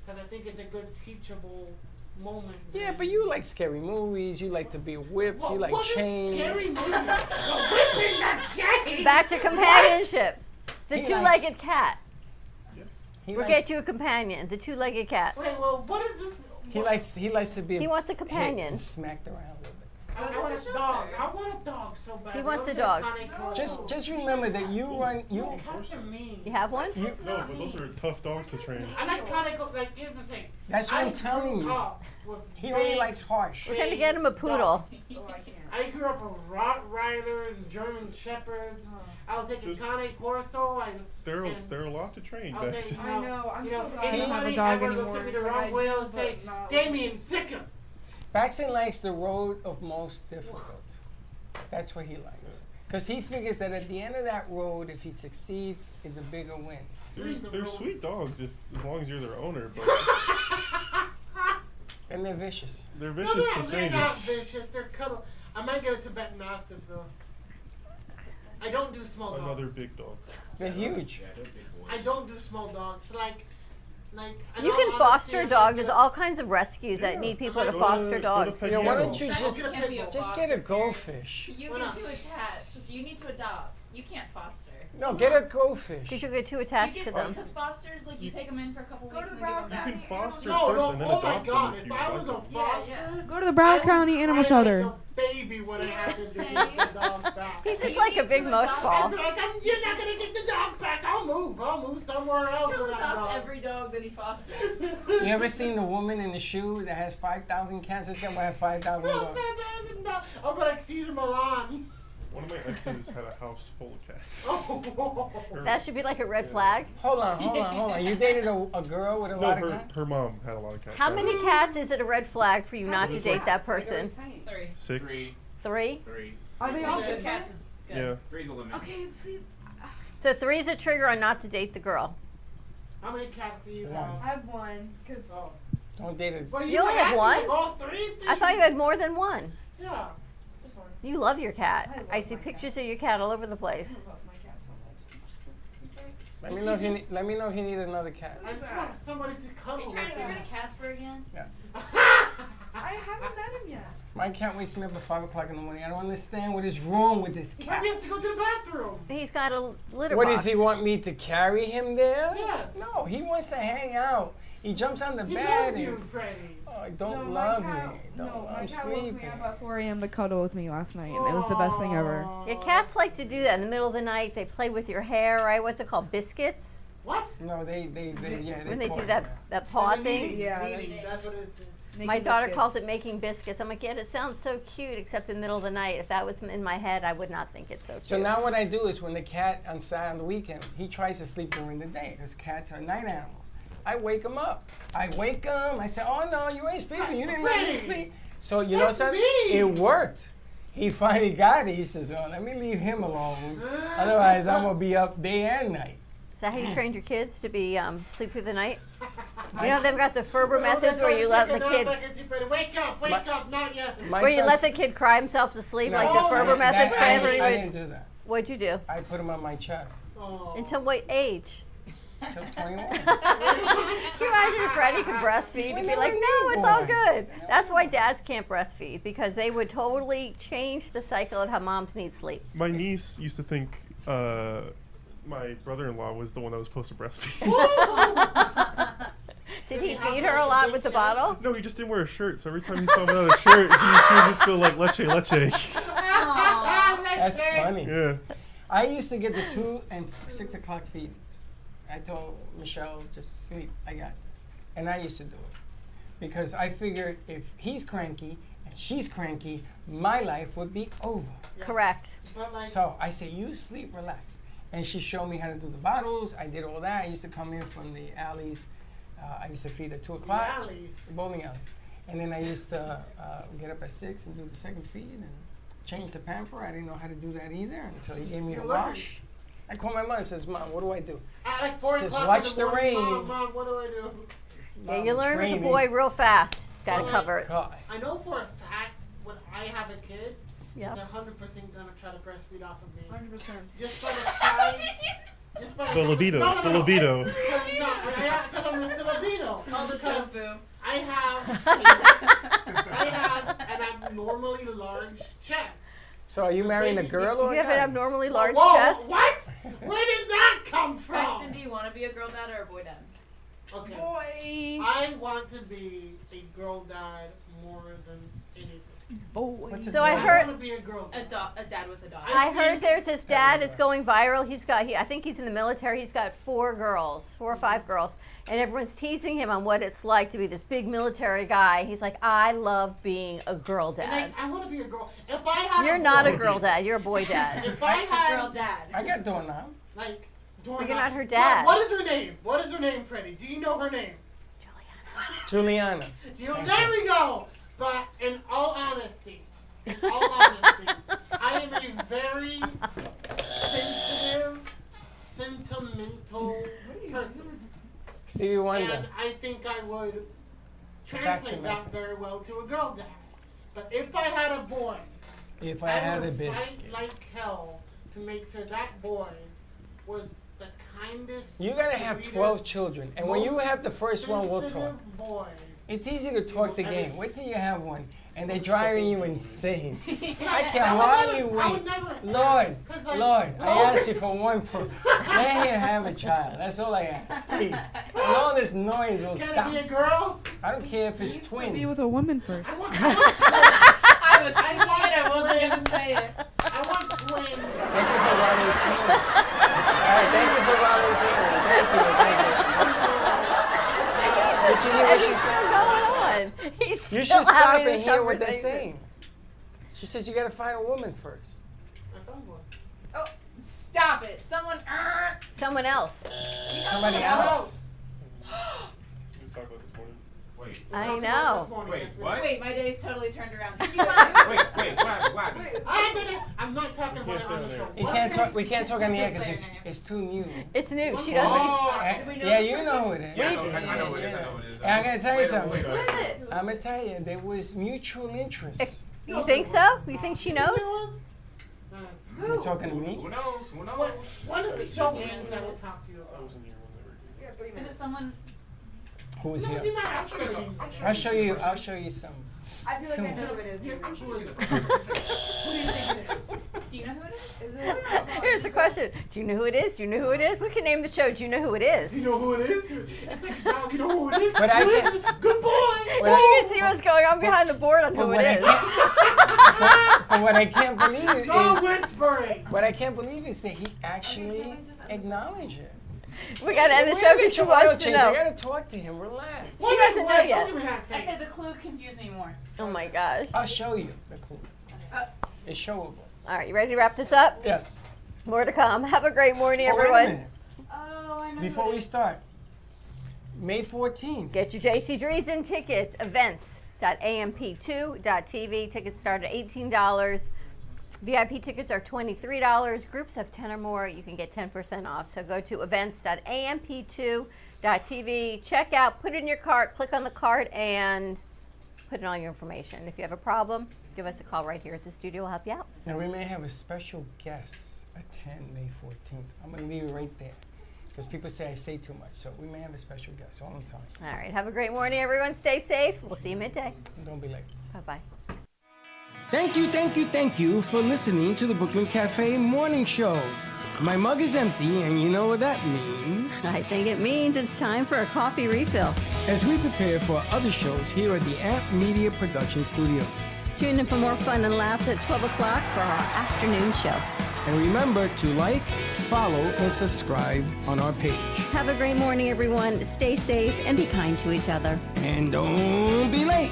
because I think it's a good teachable moment. Yeah, but you like scary movies, you like to be whipped, you like chains. Scary movies? The whipping, the chain! Back to companionship. The two-legged cat. We'll get you a companion, the two-legged cat. Wait, well, what is this? He likes to be He wants a companion. And smacked around a little bit. I want a dog. I want a dog so bad. He wants a dog. Just remember that you run. You have one? No, but those are tough dogs to train. I like Kaneko. Like, here's the thing. That's what I'm telling you. He only likes harsh. We're gonna get him a poodle. I grew up with Rottweilers, German Shepherds. I'll take a Cane Corso. They're a lot to train. I know. I'm so glad I don't have a dog ever anymore. Look at me the wrong way. I'll say, Damien, sick him. Baxton likes the road of most difficult. That's what he likes. Because he figures that at the end of that road, if he succeeds, it's a bigger win. They're sweet dogs as long as you're their owner, but... And they're vicious. They're vicious to strangers. They're not vicious. They're cuddle. I might get a Tibetan Mastiff, though. I don't do small dogs. Another big dog. They're huge. Yeah, they're big boys. I don't do small dogs. Like you can foster a dog. There's all kinds of rescues that need people to foster dogs. Yeah, why don't you just get a goldfish? You get too attached. You need to adopt. You can't foster. No, get a goldfish. Because you'll get too attached to them. Because fosters, like, you take them in for a couple weeks and then give them back. You can foster first and then adopt them. If I was a foster, go to the Broward County Animal Shelter. The baby when I had to take the dog back. He's just like a big mush ball. I'd be like, you're not gonna get the dog back. I'll move somewhere else. He'll with that adopt dog. every dog that he fosters. You ever seen the woman in the shoe that has 5,000 cats? This guy might have 5,000 dogs. Oh, but like Caesar Milan. One of my exes had a house full of cats. That should be like a red flag. Hold on. You dated a girl with a lot of No, cats? her mom had a lot of cats. How many cats is it a red flag for you not to date that person? 3. 6. 3? Are they all Two different? cats is good. Yeah. 3's the limit. Okay, see, So 3 is a trigger on not to date the girl. How many cats do you One. have? I have one. Cause Don't date it. Well, You only have one? All three? I thought you had more than one. Yeah. Just one. You love your cat. I love I see my pictures of your cat all over the place. I love my cat so much. Let me know if you need another cat. I just want somebody to cuddle with Trying to get rid them. of Casper again? I haven't met him yet. My cat wakes me up at 5 o'clock in the morning. I don't understand what is wrong with this cat. Maybe have to go to the bathroom. He's got a litter What box. does he want me to carry him there? Yes. No, he wants to hang out. He jumps on the He bed loves and you, Freddie. oh, I don't No, love my cat, me. No, my I'm cat woke me sleeping. up at 4 a.m. to cuddle with me last night, and it was the best thing ever. Yeah, cats like to do that in the middle of the night. They play with your hair, right? What's it called? Biscuits? What? No, they When they paw do it. that paw thing. Yeah, That's what it is. My daughter calls it making biscuits. I'm like, yeah, it sounds so cute, except in the middle of the night. If that was in my head, I would not think it's so cute. So now what I do is when the cat on the weekend, he tries to sleep during the day because cats are night animals. I wake him up. I wake him. I say, oh no, you ain't sleeping. You didn't let me sleep. So you know something? It worked. He finally got it. He says, oh, let me leave him alone. Otherwise, I'm going to be up day and night. Is that how you trained your kids to be sleep through the night? You know they've got the Ferber methods where you let the kid Wake up, not yet. where you let the kid cry himself to sleep, like the Ferber method. I didn't do that. What'd you do? I put him on my chest. Until what age? Until 21. Can you imagine if Freddie could breastfeed? He'd be like, no, it's all good. That's why dads can't breastfeed, because they would totally change the cycle of how moms need sleep. My niece used to think my brother-in-law was the one that was supposed to breastfeed. Did he feed her a lot with the bottle? No, he just didn't wear a shirt. So every time he saw me without a shirt, she would just go like, leche, leche. That's funny. Yeah. I used to get the 2 and 6 o'clock feedings. I told Michelle, just sleep. I got this. And I used to do it. Because I figured if he's cranky and she's cranky, my life would be over. Correct. So I said, you sleep, relax. And she showed me how to do the bottles. I did all that. I used to come in from the alleys. I used to feed at 2 o'clock. The bowling alleys. And then I used to get up at 6 and do the second feed and change the pamper. I didn't know how to do that either until he gave me a wash. I called my mom and says, Mom, what do I do? At like 4 Says, o'clock watch in the morning, rain. Mom, what do I do? Yeah, you learn with training. the boy real fast. Got to Well, cover it. God. I know for a fact when I have a kid, Yeah. he's 100% gonna try to breastfeed off of me. 100%. Just by the size. Just by The libido. It's the libido. Because I'm Mr. Libido. All the Because tofu. I have an abnormally large chest. So are you marrying a girl or You a have an guy? abnormally large Whoa, chest? What? Where did that come from? Braxton, do you want to be a girl dad or a boy dad? Okay. Boy. I want to be a girl dad more than anything. Boy. So I heard. want to be a girl A dad. dad with a daughter. I heard there's this dad. It's going viral. I think he's in the military. He's got 4 girls, 4 or 5 girls, and everyone's teasing him on what it's like to be this big military guy. He's like, I love being a girl dad. And I want to be a girl. If I had You're a not a boy- girl dad. You're a boy dad. If I had Girl dad. I got doorknob. like You're not her dad. What is her name? What is her name, Freddie? Do you know her name? Juliana. There we go. But in all honesty, I am a very sensitive, sentimental person. Stevie Wonder. And I think I would translate that very well to a girl dad. But if I had a boy, If I had a would biscuit. fight like hell to make sure that boy was the kindest. You gotta have 12 children. And when you have the first one, we'll talk. sensitive boy. It's easy to talk the game. Wait till you have one. And they're driving you insane. I can't hardly wait. Lord, I ask you for one. Let him have a child. That's all I ask, please. And all this noise will Can stop. it be a girl? I don't care if it's Be twins. with a woman first. I I wasn't gonna say it. I want twins. Thank you for volunteering. All right, thank you for volunteering. Thank you. Did you hear what she It's said? still going on. He's You still should stop having and this hear what they're conversation. saying. She says you gotta find a woman first. Oh, stop it. Someone. Someone else. Somebody else. Wait. I know. Wait, what? Wait, my day's totally turned around. Wait, what? I'm not talking about it on the show. You can't talk. We can't talk on the air because it's too new. It's new. She doesn't. Yeah, you know who it is. Yeah, I know who it is. I know who it is. And I'm gonna tell you something. Wait. Who is it? I'm gonna tell you, there was mutual interest. You think so? You think she knows? You talking to me? Who knows? Who knows? When does the show end? I will talk to you about. Is it someone? Who was here? I'm sure there's some. I'll show you. I'll show you some. I feel like I know who it is. I'm sure it's Who do you think it is? Do you know who it is? Is it? Here's the question. Do you know who it is? Do you know who it is? We can name the show. Do you know who it is? You know who it is? It's like a dog. You know who it is? But I can't. Good boy. But You can see what's going on behind the board on who what it is. But what I can't believe No is. whispering. What I can't believe is that he actually acknowledged it. We gotta end the Wait show a minute, because she your oil wants to change. I know. gotta talk to him. Relax. She doesn't know yet. I said the clue confused me more. Oh my gosh. I'll show you the clue. It's showable. All right, you ready to wrap this up? Yes. More to come. Have a great morning, Oh, wait a everyone. minute. Oh, I know. Before we start, May 14th. Get your JC Dreesen tickets. Events.amp2.tv. Tickets start at $18. VIP tickets are $23. Groups of 10 or more, you can get 10% off. So go to events.amp2.tv. Check out, put it in your cart, click on the cart, and put in all your information. If you have a problem, give us a call right here at the studio. We'll help you out. And we may have a special guest attend May 14th. I'm going to leave it right there. Because people say I say too much. So we may have a special guest all the time. All right, have a great morning, everyone. Stay safe. We'll see you midday. Don't be late. Bye-bye. Thank you for listening to the Brooklyn Cafe Morning Show. My mug is empty, and you know what that means. I think it means it's time for a coffee refill. As we prepare for other shows here at the Amp Media Production Studios. Tune in for more fun and laughs at 12 o'clock for our afternoon show. And remember to like, follow, and subscribe on our page. Have a great morning, everyone. Stay safe and be kind to each other. And don't be late.